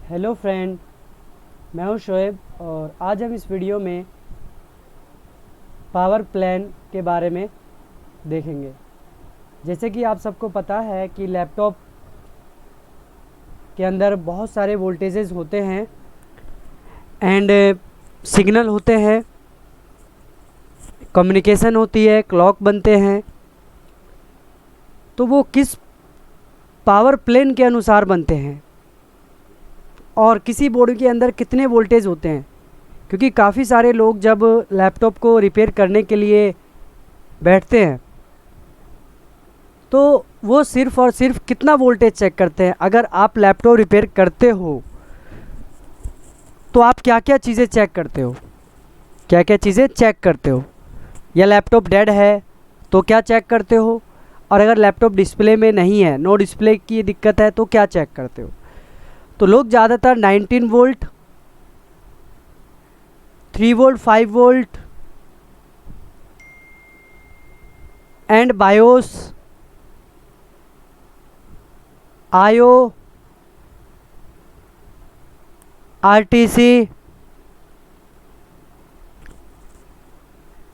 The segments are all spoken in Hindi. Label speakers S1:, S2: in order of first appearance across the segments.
S1: हेलो फ्रेंड, मैं हूं शोएब और आज हम इस वीडियो में पावर प्लान के बारे में देखेंगे। जैसे कि आप सबको पता है कि लैपटॉप के अंदर बहुत सारे वोल्टेजेस होते हैं एंड सिग्नल होते हैं, कम्युनिकेशन होती है, क्लॉक बनते हैं। तो वो किस पावर प्लान के अनुसार बनते हैं और किसी बोर्ड के अंदर कितने वोल्टेज होते हैं, क्योंकि काफ़ी सारे लोग जब लैपटॉप को रिपेयर करने के लिए बैठते हैं तो वो सिर्फ़ और सिर्फ कितना वोल्टेज चेक करते हैं। अगर आप लैपटॉप रिपेयर करते हो तो आप क्या क्या चीज़ें चेक करते हो, क्या क्या चीज़ें चेक करते हो? या लैपटॉप डेड है तो क्या चेक करते हो? और अगर लैपटॉप डिस्प्ले में नहीं है, नो डिस्प्ले की दिक्कत है, तो क्या चेक करते हो? तो लोग ज़्यादातर 19 volt, 3 volt, 5 volt and BIOS, आयो, आरटीसी,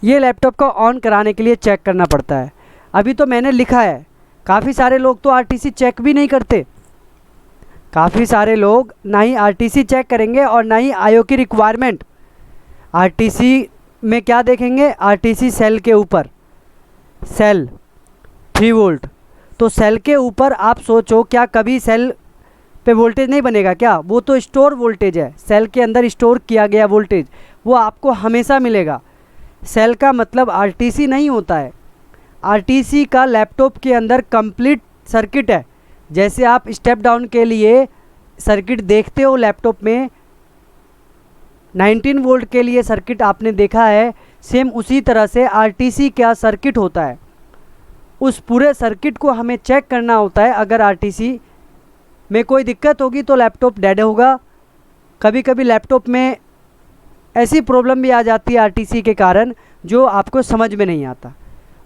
S1: ये लैपटॉप को ऑन कराने के लिए चेक करना पड़ता है। अभी तो मैंने लिखा है, काफ़ी सारे लोग तो आरटीसी चेक भी नहीं करते। काफ़ी सारे लोग ना ही आरटीसी चेक करेंगे और ना ही आईओ की रिक्वायरमेंट। आरटीसी में क्या देखेंगे? आरटीसी सेल के ऊपर, सेल 3 वोल्ट, तो सेल के ऊपर आप सोचो क्या कभी सेल पे वोल्टेज नहीं बनेगा क्या? वो तो स्टोर वोल्टेज है, सेल के अंदर स्टोर किया गया वोल्टेज वो आपको हमेशा मिलेगा। सेल का मतलब आरटीसी नहीं होता है। आरटीसी का लैपटॉप के अंदर कंप्लीट सर्किट है। जैसे आप स्टेप डाउन के लिए सर्किट देखते हो लैपटॉप में, 19 वोल्ट के लिए सर्किट आपने देखा है, सेम उसी तरह से आरटीसी का सर्किट होता है। उस पूरे सर्किट को हमें चेक करना होता है। अगर आरटीसी में कोई दिक्कत होगी तो लैपटॉप डेड होगा। कभी कभी लैपटॉप में ऐसी प्रॉब्लम भी आ जाती है आरटीसी के कारण जो आपको समझ में नहीं आता।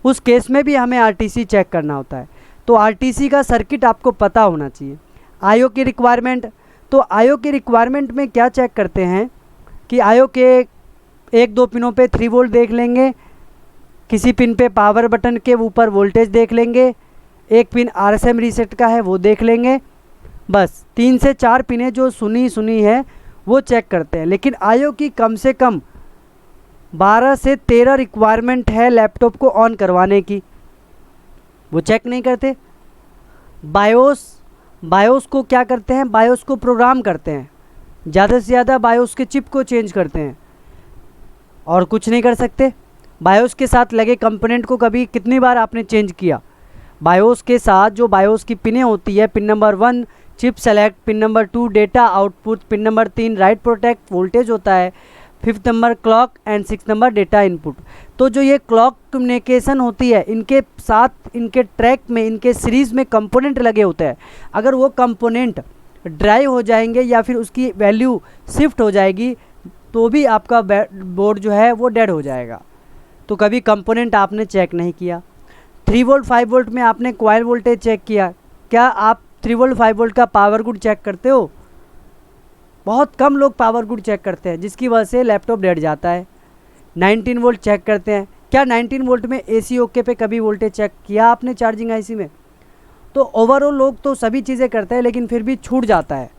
S1: उस केस में भी हमें आरटीसी चेक करना होता है। तो आरटीसी का सर्किट आपको पता होना चाहिए। आईओ की रिक्वायरमेंट, तो आईओ की रिक्वायरमेंट में क्या चेक करते हैं कि आईओ के 1-2 पिनों पे 3 वोल्ट देख लेंगे, किसी पिन पे पावर बटन के ऊपर वोल्टेज देख लेंगे, एक पिन आरएसएम रीसेट का है वो देख लेंगे। बस 3 से 4 पिनें जो सुनी है वो चेक करते हैं। लेकिन आईओ की कम से कम 12 से 13 रिक्वायरमेंट है लैपटॉप को ऑन करवाने की, वो चेक नहीं करते। बायोस को क्या करते हैं? बायोस को प्रोग्राम करते हैं, ज़्यादा से ज़्यादा बायोस के चिप को चेंज करते हैं और कुछ नहीं कर सकते। बायोस के साथ लगे कंपोनेंट को कभी कितनी बार आपने चेंज किया? बायोस के साथ जो बायोस की पिनें होती है, pin number 1 chip select, pin number 2 data output, pin number 3 right protect voltage होता है, 5th number clock and 6th number data input. तो जो ये क्लॉक कम्युनिकेशन होती है, इनके साथ इनके ट्रैक में, इनके सीरीज़ में कंपोनेंट लगे होते हैं। अगर वो कंपोनेंट ड्राई हो जाएंगे या फिर उसकी वैल्यू शिफ्ट हो जाएगी तो भी आपका बोर्ड जो है वो डेड हो जाएगा। तो कभी कंपोनेंट आपने चेक नहीं किया। 3 वोल्ट 5 वोल्ट में आपने कॉइल वोल्टेज चेक किया? क्या आप 3 वोल्ट 5 वोल्ट का पावर गुड चेक करते हो? बहुत कम लोग पावर गुड चेक करते हैं, जिसकी वजह से लैपटॉप डेड जाता है। 19 वोल्ट चेक करते हैं? क्या 19 वोल्ट में एसी ओके पे कभी वोल्टेज चेक किया आपने चार्जिंग आईसी में? तो ओवरऑल लोग तो सभी चीज़ें करते हैं लेकिन फिर भी छूट जाता है।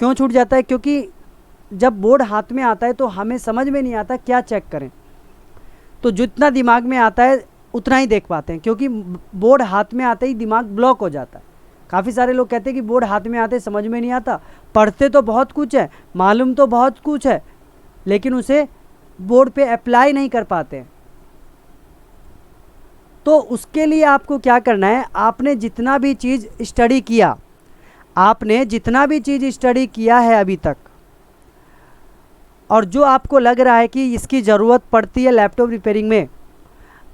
S1: क्यों छूट जाता है? क्योंकि जब बोर्ड हाथ में आता है तो हमें समझ में नहीं आता क्या चेक करें। तो जितना दिमाग में आता है उतना ही देख पाते हैं, क्योंकि बोर्ड हाथ में आते ही दिमाग ब्लॉक हो जाता है। काफ़ी सारे लोग कहते हैं कि बोर्ड हाथ में आते समझ में नहीं आता, पढ़ते तो बहुत कुछ है, मालूम तो बहुत कुछ है, लेकिन उसे बोर्ड पे अप्लाई नहीं कर पाते हैं। तो उसके लिए आपको क्या करना है? आपने जितना भी चीज़ स्टडी किया, आपने जितना भी चीज़ स्टडी किया है अभी तक, और जो आपको लग रहा है कि इसकी ज़रूरत पड़ती है लैपटॉप रिपेयरिंग में,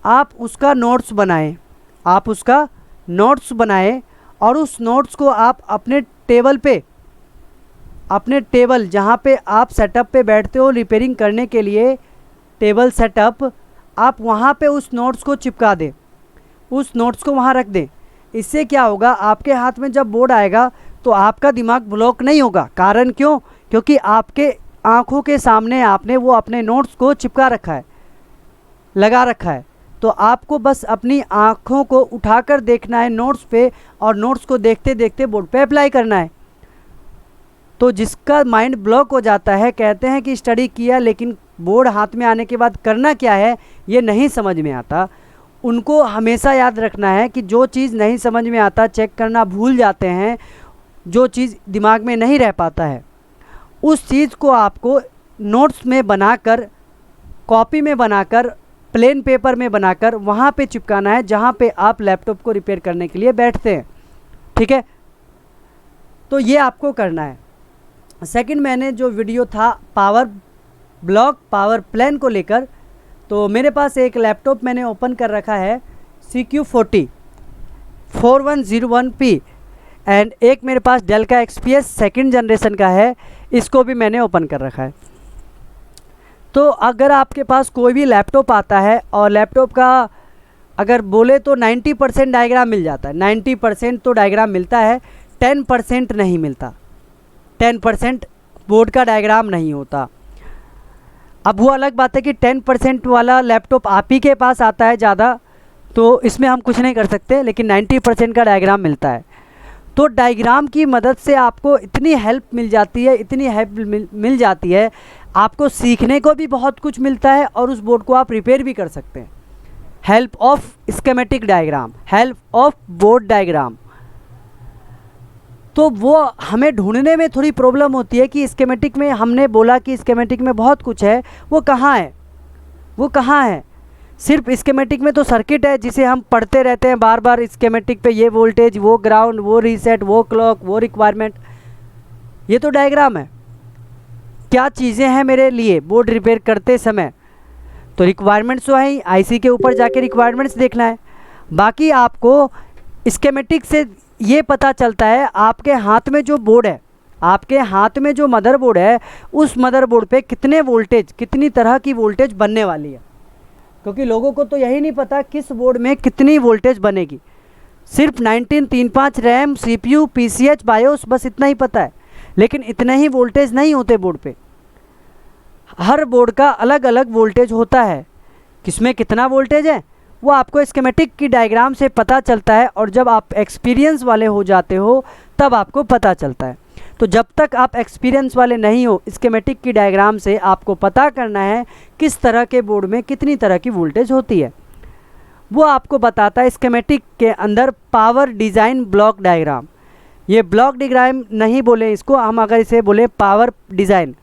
S1: आप उसका नोट्स बनाएं। आप उसका नोट्स बनाएं और उस नोट्स को आप अपने टेबल पे, अपने टेबल जहाँ पे आप सेटअप पे बैठते हो रिपेयरिंग करने के लिए, टेबल सेटअप, आप वहाँ पे उस नोट्स को चिपका दें, उस नोट्स को वहाँ रख दें। इससे क्या होगा, आपके हाथ में जब बोर्ड आएगा तो आपका दिमाग ब्लॉक नहीं होगा। कारण क्यों? क्योंकि आपके आँखों के सामने आपने वो अपने नोट्स को चिपका रखा है, लगा रखा है। तो आपको बस अपनी आँखों को उठाकर देखना है नोट्स पे, और नोट्स को देखते देखते बोर्ड पे अप्लाई करना है। तो जिसका माइंड ब्लॉक हो जाता है, कहते हैं कि स्टडी किया लेकिन बोर्ड हाथ में आने के बाद करना क्या है ये नहीं समझ में आता। उनको हमेशा याद रखना है कि जो चीज़ नहीं समझ में आता, चेक करना भूल जाते हैं, जो चीज़ दिमाग में नहीं रह पाता है, उस चीज़ को आपको नोट्स में बनाकर, कॉपी में बनाकर, प्लेन पेपर में बनाकर वहाँ पे चिपकाना है जहाँ पे आप लैपटॉप को रिपेयर करने के लिए बैठते हैं। ठीक है, तो ये आपको करना है। सेकंड, मैंने जो वीडियो था पावर ब्लॉक, पावर प्लान को लेकर, तो मेरे पास एक लैपटॉप मैंने ओपन कर रखा है CQ40 4101P, एंड एक मेरे पास डेल का XPS सेकंड जनरेशन का है, इसको भी मैंने ओपन कर रखा है। तो अगर आपके पास कोई भी लैपटॉप आता है और लैपटॉप का अगर बोले तो 90% डायग्राम मिल जाता है, 90% तो डायग्राम मिलता है, 10% नहीं मिलता, 10% बोर्ड का डायग्राम नहीं होता। अब वो अलग बात है कि 10% वाला लैपटॉप आप ही के पास आता है ज़्यादा, तो इसमें हम कुछ नहीं कर सकते, लेकिन 90% का डायग्राम मिलता है। तो डायग्राम की मदद से आपको इतनी हेल्प मिल जाती है, इतनी हेल्प मिल जाती है, आपको सीखने को भी बहुत कुछ मिलता है और उस बोर्ड को आप रिपेयर भी कर सकते हैं। Help of schematic diagram, help of board diagram. तो वो हमें ढूंढने में थोड़ी प्रॉब्लम होती है कि स्कीमेटिक में, हमने बोला कि स्कीमेटिक में बहुत कुछ है, वो कहाँ है, वो कहाँ है? सिर्फ स्कीमेटिक में तो सर्किट है जिसे हम पढ़ते रहते हैं बार बार, स्कीमेटिक पे ये वोल्टेज, वो ग्राउंड, वो रीसेट, वो क्लॉक, वो रिक्वायरमेंट, ये तो डायग्राम है। क्या चीज़ें हैं मेरे लिए बोर्ड रिपेयर करते समय? तो रिक्वायरमेंट्स तो है, आईसी के ऊपर जाके रिक्वायरमेंट्स देखना है। बाकी आपको स्कीमेटिक से ये पता चलता है आपके हाथ में जो बोर्ड है, आपके हाथ में जो मदरबोर्ड है, उस मदरबोर्ड पे कितने वोल्टेज, कितनी तरह की वोल्टेज बनने वाली है। क्योंकि लोगों को तो यही नहीं पता किस बोर्ड में कितनी वोल्टेज बनेगी। सिर्फ 1935 रैम, CPU, PCH, बायोस, बस इतना ही पता है। लेकिन इतने ही वोल्टेज नहीं होते बोर्ड पे, हर बोर्ड का अलग अलग वोल्टेज होता है। किसमें कितना वोल्टेज है वो आपको स्कीमेटिक की डायग्राम से पता चलता है, और जब आप एक्सपीरियंस वाले हो जाते हो तब आपको पता चलता है। तो जब तक आप एक्सपीरियंस वाले नहीं हो, स्कीमेटिक की डायग्राम से आपको पता करना है किस तरह के बोर्ड में कितनी तरह की वोल्टेज होती है, वो आपको बताता है स्कीमेटिक के अंदर पावर डिज़ाइन ब्लॉक डायग्राम। ये ब्लॉक डायग्राम नहीं बोले इसको हम, अगर इसे बोले पावर डिज़ाइन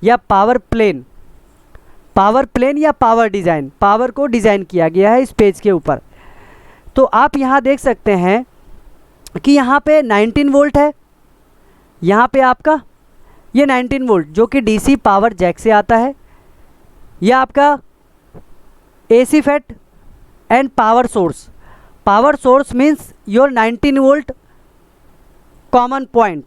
S1: या पावर प्लेन, पावर प्लेन या पावर डिज़ाइन, पावर को डिज़ाइन किया गया है इस पेज के ऊपर। तो आप यहाँ देख सकते हैं कि यहाँ पे 19 वोल्ट है, यहाँ पे आपका ये 19 वोल्ट जो कि DC पावर जैक से आता है। यह आपका AC fat and power source, power source means your 19 volt common point,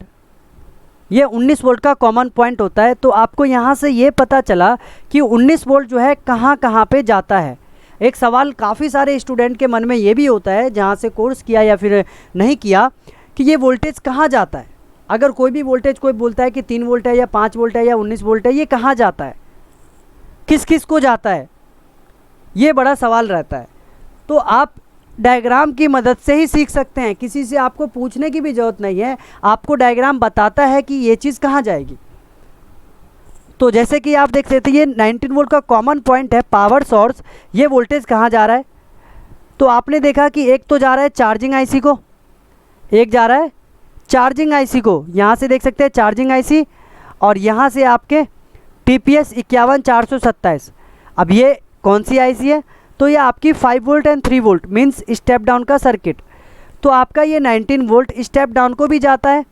S1: ये 19 वोल्ट का कॉमन पॉइंट होता है। तो आपको यहाँ से ये पता चला कि 19 वोल्ट जो है कहाँ कहाँ पे जाता है। एक सवाल काफ़ी सारे स्टूडेंट के मन में ये भी होता है, जहाँ से कोर्स किया या फिर नहीं किया, कि ये वोल्टेज कहाँ जाता है। अगर कोई भी वोल्टेज कोई बोलता है कि 3 वोल्ट है या 5 वोल्ट है या 19 वोल्ट है, ये कहाँ जाता है, किस किस को जाता है, ये बड़ा सवाल रहता है। तो आप डायग्राम की मदद से ही सीख सकते हैं, किसी से आपको पूछने की भी ज़रूरत नहीं है, आपको डायग्राम बताता है कि ये चीज़ कहाँ जाएगी। तो जैसे कि आप देख सकते हैं ये 19 वोल्ट का कॉमन पॉइंट है पावर सोर्स, ये वोल्टेज कहाँ जा रहा है। तो आपने देखा कि एक तो जा रहा है चार्जिंग आईसी को, एक जा रहा है चार्जिंग आईसी को, यहाँ से देख सकते हैं चार्जिंग आईसी, और यहाँ से आपके TPS 51427। अब ये कौन सी आईसी है, तो ये आपकी 5 volt and 3 volt means step down का सर्किट। तो आपका ये 19 वोल्ट स्टेप डाउन को भी जाता है,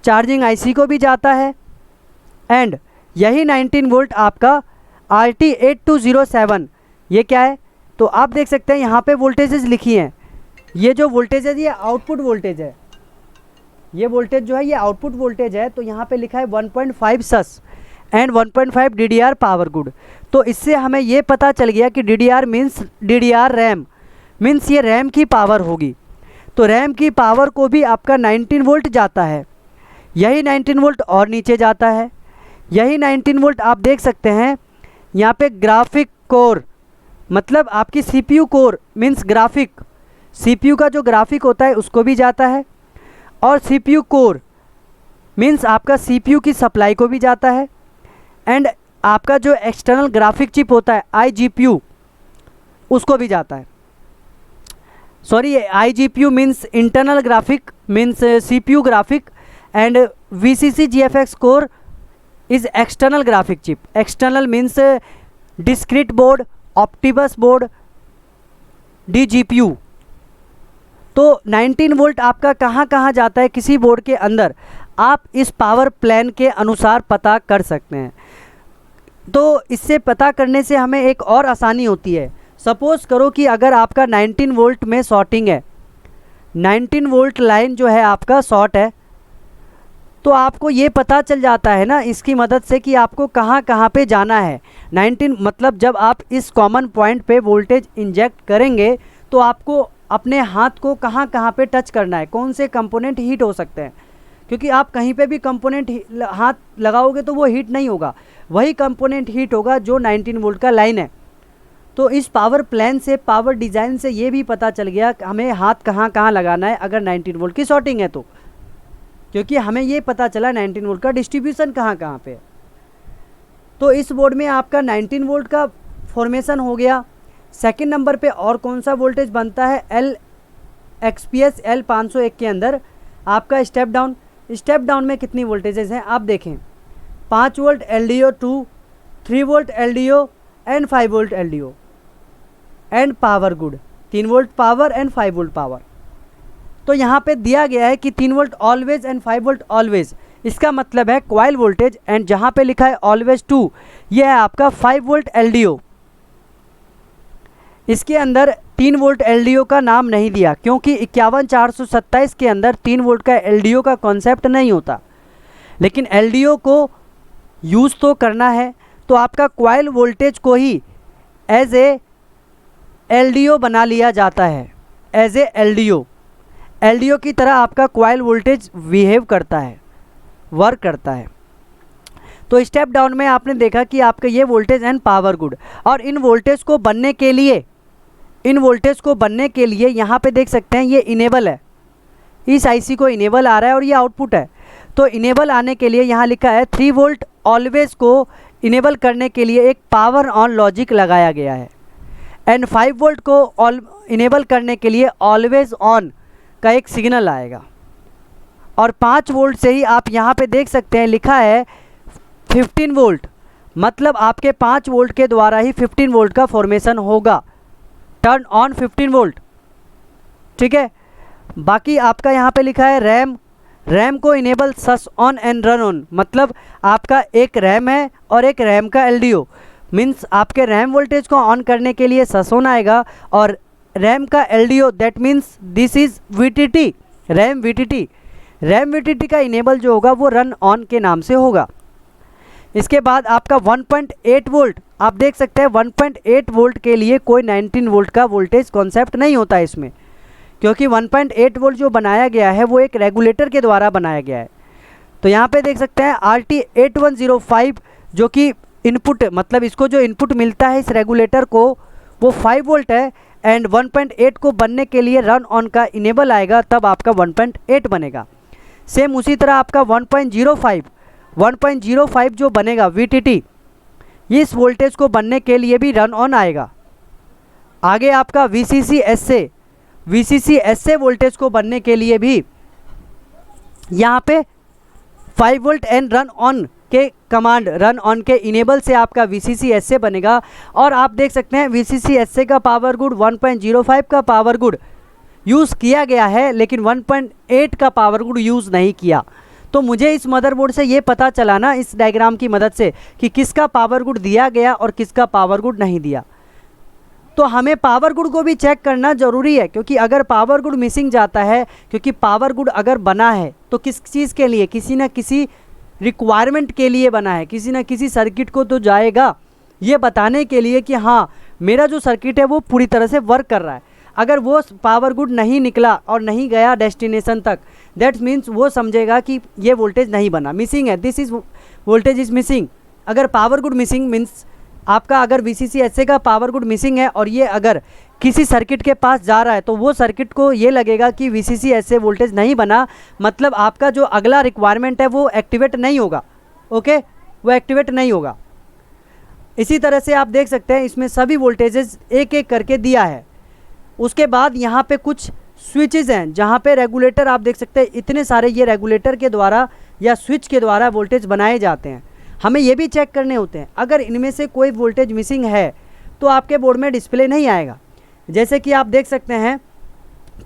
S1: चार्जिंग आईसी को भी जाता है, एंड यही 19 वोल्ट आपका RT8207 ये क्या है, तो आप देख सकते हैं यहाँ पे वोल्टेजेस लिखी हैं। ये जो वोल्टेज है ये आउटपुट वोल्टेज है, ये वोल्टेज जो है ये आउटपुट वोल्टेज है। तो यहाँ पे लिखा है 1.5 सस एंड 1.5 DDR पावर गुड। तो इससे हमें ये पता चल गया कि DDR means DDR RAM, means ये रैम की पावर होगी। तो रैम की पावर को भी आपका 19 वोल्ट जाता है, यही 19 वोल्ट और नीचे जाता है। यही 19 वोल्ट आप देख सकते हैं यहाँ पे ग्राफिक कोर, मतलब आपकी CPU core means graphic, CPU का जो ग्राफिक होता है उसको भी जाता है, और CPU कोर मीन्स आपका CPU की सप्लाई को भी जाता है, एंड आपका जो एक्सटर्नल ग्राफिक चिप होता है IGPU उसको भी जाता है। Sorry, IGPU means internal graphic means CPU graphic, and VCC GFX core is external graphic chip. External means discrete board, Optimus board, DGPU। तो 19 वोल्ट आपका कहाँ कहाँ जाता है किसी बोर्ड के अंदर, आप इस पावर प्लान के अनुसार पता कर सकते हैं। तो इससे पता करने से हमें एक और आसानी होती है। सपोज़ करो कि अगर आपका 19 वोल्ट में शॉर्टिंग है, 19 वोल्ट लाइन जो है आपका शॉर्ट है, तो आपको ये पता चल जाता है ना इसकी मदद से कि आपको कहाँ कहाँ पे जाना है। 19 मतलब जब आप इस कॉमन पॉइंट पे वोल्टेज इंजेक्ट करेंगे तो आपको अपने हाथ को कहाँ कहाँ पे टच करना है, कौन से कंपोनेंट हीट हो सकते हैं, क्योंकि आप कहीं पे भी कंपोनेंट हाथ लगाओगे तो वो हीट नहीं होगा, वही कंपोनेंट हीट होगा जो 19 वोल्ट का लाइन है। तो इस पावर प्लान से, पावर डिज़ाइन से ये भी पता चल गया कि हमें हाथ कहाँ कहाँ लगाना है अगर 19 वोल्ट की शॉर्टिंग है तो, क्योंकि हमें ये पता चला 19 वोल्ट का डिस्ट्रीब्यूशन कहाँ कहाँ पे है। तो इस बोर्ड में आपका 19 वोल्ट का फॉर्मेशन हो गया। सेकंड नंबर पे और कौन सा वोल्टेज बनता है, LXPS L501 के अंदर आपका स्टेप डाउन। स्टेप डाउन में कितनी वोल्टेजेस हैं आप देखें, 5 volt LDO 2, 3 volt LDO and 5 volt LDO and power good, 3 volt power and 5 volt power. तो यहाँ पे दिया गया है कि 3 volt always and 5 volt always, इसका मतलब है कॉइल वोल्टेज, एंड जहाँ पे लिखा है ऑलवेज 2 ये है आपका 5 वोल्ट LDO। इसके अंदर 3 वोल्ट LDO का नाम नहीं दिया क्योंकि 51427 के अंदर 3 वोल्ट का LDO का कॉन्सेप्ट नहीं होता, लेकिन LDO को यूज़ तो करना है, तो आपका कॉइल वोल्टेज को ही एज ए LDO बना लिया जाता है, एज ए LDO की तरह आपका कॉइल वोल्टेज बिहेव करता है, वर्क करता है। तो स्टेप डाउन में आपने देखा कि आपका ये वोल्टेज एंड पावर गुड, और इन वोल्टेज को बनने के लिए यहाँ पे देख सकते हैं ये इनेबल है, इस IC को इनेबल आ रहा है और ये आउटपुट है। तो इनेबल आने के लिए यहाँ लिखा है 3 वोल्ट ऑलवेज को इनेबल करने के लिए एक पावर ऑन लॉजिक लगाया गया है, एंड 5 वोल्ट को इनेबल करने के लिए ऑलवेज ऑन का एक सिग्नल आएगा। और 5 वोल्ट से ही आप यहाँ पे देख सकते हैं लिखा है 15 वोल्ट, मतलब आपके 5 वोल्ट के द्वारा ही 15 वोल्ट का फॉर्मेशन होगा, टर्न ऑन 15 वोल्ट, ठीक है। बाकी आपका यहाँ पे लिखा है रैम को enable sauce on and run on, मतलब आपका एक रैम है और एक रैम का LDO, मीन्स आपके रैम वोल्टेज को ऑन करने के लिए सस ऑन आएगा, और रैम का LDO that means this is VTT, RAM VTT का इनेबल जो होगा वो रन ऑन के नाम से होगा। इसके बाद आपका 1.8 वोल्ट, आप देख सकते हैं 1.8 वोल्ट के लिए कोई 19 वोल्ट का वोल्टेज कॉन्सेप्ट नहीं होता है इसमें, क्योंकि 1.8 वोल्ट जो बनाया गया है वो एक रेगुलेटर के द्वारा बनाया गया है। तो यहाँ पे देख सकते हैं RT8105 जो कि इनपुट, मतलब इसको जो इनपुट मिलता है इस रेगुलेटर को वो 5 वोल्ट है, एंड 1.8 को बनने के लिए रन ऑन का इनेबल आएगा तब आपका 1.8 बनेगा। सेम उसी तरह आपका 1.05 जो बनेगा VTT, इस वोल्टेज को बनने के लिए भी रन ऑन आएगा। आगे आपका VCC SA वोल्टेज को बनने के लिए भी यहाँ पे 5 वोल्ट एंड रन ऑन के कमांड, रन ऑन के इनेबल से आपका VCC SA बनेगा। और आप देख सकते हैं VCC SA का पावर गुड 1.05 का पावर गुड यूज़ किया गया है, लेकिन 1.8 का पावर गुड यूज़ नहीं किया। तो मुझे इस मदरबोर्ड से ये पता चला ना इस डायग्राम की मदद से कि किसका पावर गुड दिया गया और किसका पावर गुड नहीं दिया। तो हमें पावर गुड को भी चेक करना ज़रूरी है, क्योंकि अगर पावर गुड मिसिंग जाता है, क्योंकि पावर गुड अगर बना है तो किस चीज़ के लिए, किसी न किसी रिक्वायरमेंट के लिए बना है, किसी न किसी सर्किट को तो जाएगा, ये बताने के लिए कि हाँ मेरा जो सर्किट है वो पूरी तरह से वर्क कर रहा है। अगर वो पावर गुड नहीं निकला और नहीं गया डेस्टिनेशन तक, दैट मीन्स वो समझेगा कि ये वोल्टेज नहीं बना, मिसिंग है, this is voltage is missing. अगर पावर गुड मिसिंग मीन्स आपका अगर VCC का पावर गुड मिसिंग है और ये अगर किसी सर्किट के पास जा रहा है तो वो सर्किट को ये लगेगा कि VCC वोल्टेज नहीं बना, मतलब आपका जो अगला रिक्वायरमेंट है वो एक्टिवेट नहीं होगा। ओके, वो एक्टिवेट नहीं होगा। इसी तरह से आप देख सकते हैं इसमें सभी वोल्टेजेस एक एक करके दिया है। उसके बाद यहाँ पे कुछ स्विचेस हैं जहाँ पे रेगुलेटर आप देख सकते हैं, इतने सारे ये रेगुलेटर के द्वारा या स्विच के द्वारा वोल्टेज बनाए जाते हैं। हमें ये भी चेक करने होते हैं, अगर इनमें से कोई वोल्टेज मिसिंग है तो आपके बोर्ड में डिस्प्ले नहीं आएगा। जैसे कि आप देख सकते हैं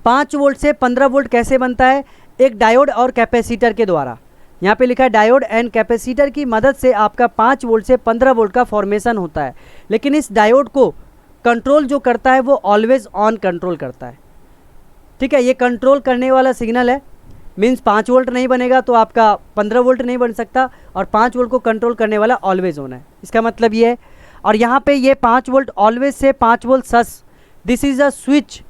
S1: 5 वोल्ट से 15 वोल्ट कैसे बनता है, एक डायोड और कैपेसिटर के द्वारा। यहाँ पे लिखा है डायोड एंड कैपेसिटर की मदद से आपका 5 वोल्ट से 15 वोल्ट का फॉर्मेशन होता है। लेकिन इस डायोड को कंट्रोल जो करता है वो ऑलवेज ऑन कंट्रोल करता है। ठीक है, ये कंट्रोल करने वाला सिग्नल है, मीन्स 5 वोल्ट नहीं बनेगा तो आपका 15 वोल्ट नहीं बन सकता, और 5 वोल्ट को कंट्रोल करने वाला ऑलवेज ऑन है, इसका मतलब ये है। और यहाँ पे ये 5 volt always say 5 volt sauce, this is a switch,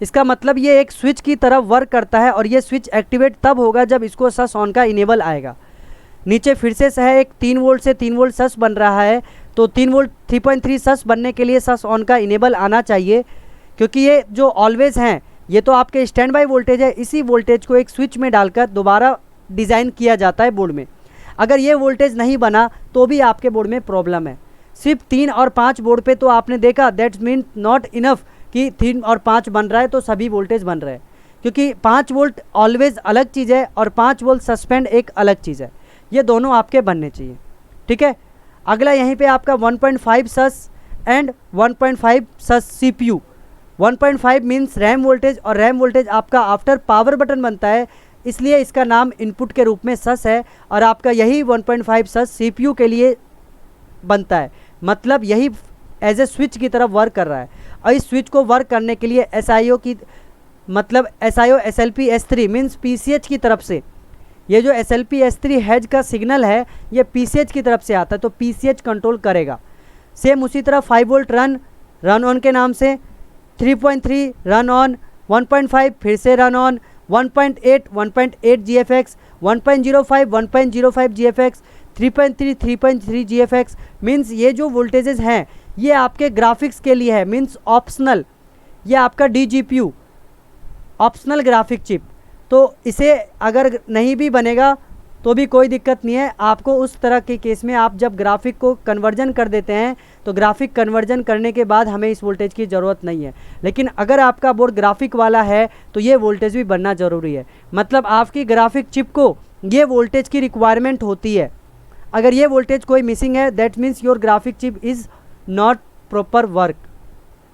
S1: इसका मतलब ये एक स्विच की तरह वर्क करता है और ये स्विच एक्टिवेट तब होगा जब इसको सस ऑन का इनेबल आएगा। नीचे फिर से है एक 3 वोल्ट से 3 वोल्ट सस बन रहा है, तो 3 वोल्ट 3.3 सस बनने के लिए सस ऑन का इनेबल आना चाहिए, क्योंकि ये जो ऑलवेज हैं ये तो आपके स्टैंड बाई वोल्टेज है, इसी वोल्टेज को एक स्विच में डालकर दोबारा डिज़ाइन किया जाता है बोर्ड में। अगर ये वोल्टेज नहीं बना तो भी आपके बोर्ड में प्रॉब्लम है। सिर्फ 3 और 5 बोर्ड पे तो आपने देखा, दैट्स मीन नॉट इनफ कि 3 और 5 बन रहा है तो सभी वोल्टेज बन रहे हैं, क्योंकि 5 वोल्ट ऑलवेज अलग चीज़ है और 5 वोल्ट सस्पेंड एक अलग चीज़ है, ये दोनों आपके बनने चाहिए। ठीक है, अगला यहीं पे आपका 1.5 सस एंड 1.5 सस CPU। 1.5 मीन्स रैम वोल्टेज, और रैम वोल्टेज आपका आफ्टर पावर बटन बनता है, इसलिए इसका नाम इनपुट के रूप में सस है, और आपका यही 1.5 सस CPU के लिए बनता है, मतलब यही एज ए स्विच की तरफ वर्क कर रहा है। और इस स्विच को वर्क करने के लिए SIO की मतलब SIO SLP S3 means PCH की तरफ से, ये जो SLP S3 हैज का सिग्नल है ये PCH की तरफ से आता है, तो PCH कंट्रोल करेगा। सेम उसी तरह 5 वोल्ट रन ऑन के नाम से, 3.3 रन ऑन, 1.5 फिर से run on, 1.8 GFX, 1.05 1.05 GFX, 3.3 GFX। Means ये जो वोल्टेजेस हैं ये आपके ग्राफिक्स के लिए है, मीन्स ऑप्शनल, ये आपका DGPU ऑप्शनल ग्राफिक चिप, तो इसे अगर नहीं भी बनेगा तो भी कोई दिक्कत नहीं है। आपको उस तरह के केस में आप जब ग्राफिक को कन्वर्जन कर देते हैं तो ग्राफिक कन्वर्जन करने के बाद हमें इस वोल्टेज की ज़रूरत नहीं है, लेकिन अगर आपका बोर्ड ग्राफिक वाला है तो ये वोल्टेज भी बनना ज़रूरी है, मतलब आपकी ग्राफिक चिप को ये वोल्टेज की रिक्वायरमेंट होती है। अगर ये वोल्टेज कोई मिसिंग है that means your graphic chip is not proper work,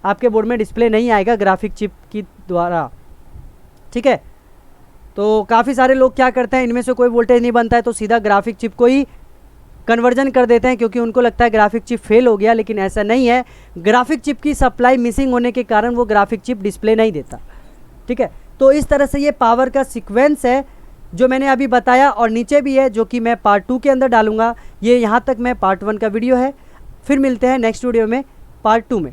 S1: आपके बोर्ड में डिस्प्ले नहीं आएगा ग्राफिक चिप की द्वारा। ठीक है, तो काफ़ी सारे लोग क्या करते हैं, इनमें से कोई वोल्टेज नहीं बनता है तो सीधा ग्राफिक चिप को ही कन्वर्जन कर देते हैं, क्योंकि उनको लगता है ग्राफिक चिप फेल हो गया, लेकिन ऐसा नहीं है। ग्राफिक चिप की सप्लाई मिसिंग होने के कारण वो ग्राफिक चिप डिस्प्ले नहीं देता। ठीक है, तो इस तरह से ये पावर का सीक्वेंस है जो मैंने अभी बताया, और नीचे भी है जो कि मैं पार्ट 2 के अंदर डालूंगा। ये यहाँ तक मैं पार्ट 1 का वीडियो है, फिर मिलते हैं नेक्स्ट वीडियो में पार्ट 2 में।